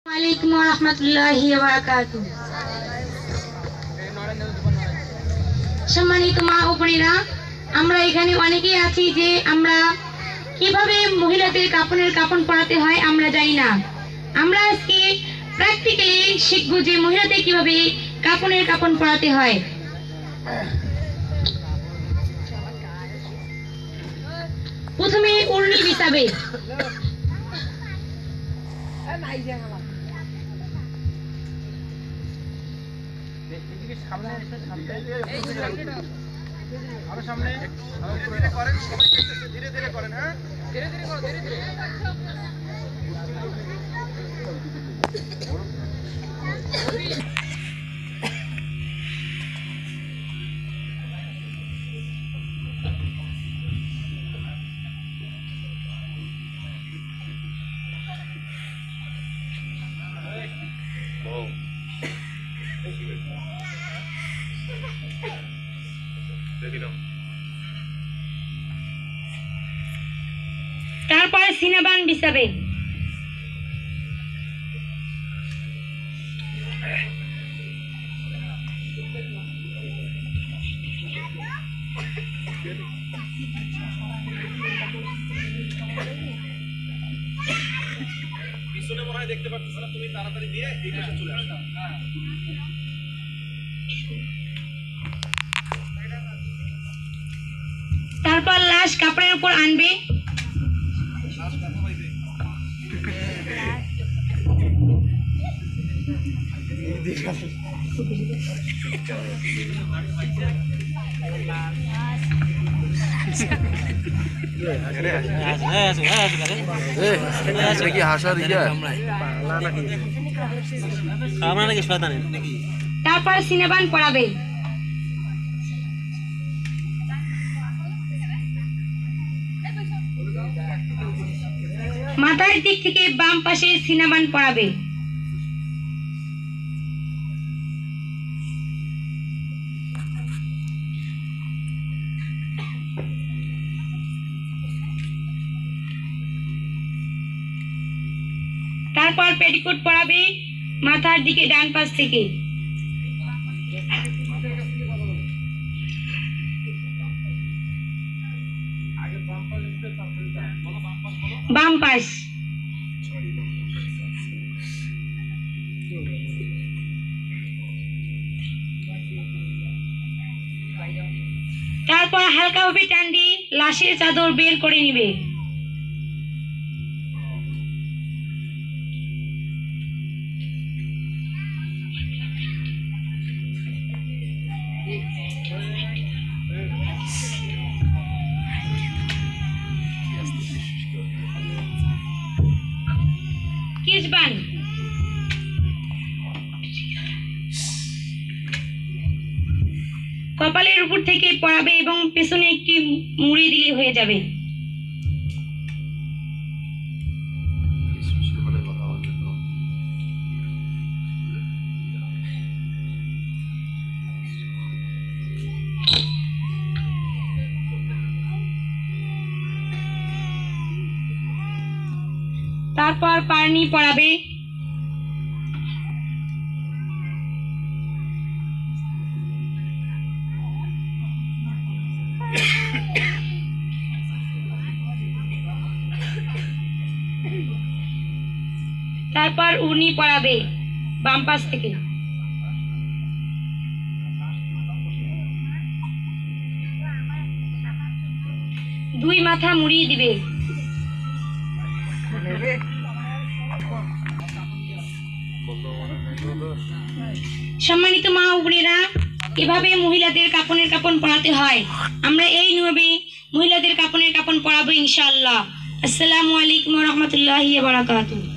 ওয়ালাইকুম রাহমাতুল্লাহি ওয়া বারাকাতুহু। সম্মানিত মা ও বোনেরা, আমরা এখানে অনেকেই আছি যে আমরা কিভাবে মহিলাদের কাপন পরাতে হয় আমরা জানি না। আমরা আজকে প্র্যাকটিক্যালি শিখবো যে মহিলাদের কিভাবে কাপন পরাতে হয়। প্রথমে উড়নি বিছাবে। তারপরে সিনাবান বিছাবে। পিছনে মনে হয় দেখতে পাচ্ছ না, তুমি তাড়াতাড়ি দিয়ে এই পাশে চলে আসো। তারপর লাশ কাপড়ের উপর আনবে। তারপর সিনাবান পরাবে। মাথার দিক থেকে বাম পাশে সিনাবান পরাবে। তারপর পেটিকোট পরাবে মাথার দিকে ডান পাশ থেকে। বাম পাশ। তারপর হালকাভাবে টান দিয়ে লাশের চাদর বের করে নিবে। কিসবান কপালের উপর থেকে পরাবে এবং পেছনে একটি মুড়ি দিলে হয়ে যাবে। তারপর পারনি পরাবে। তারপর উনি পরাবে বাম পাশ থেকে। দুই মাথা মুড়িয়ে দিবে। সম্মানিত মা ও বোনেরা, এভাবে মহিলাদের কাপন পরাতে হয়। আমরা এই নিয়মে মহিলাদের কাপন পরাবো ইনশাআল্লাহ। আসসালামু আলাইকুম ওয়া রাহমাতুল্লাহি ওয়া বারাকাতুহু।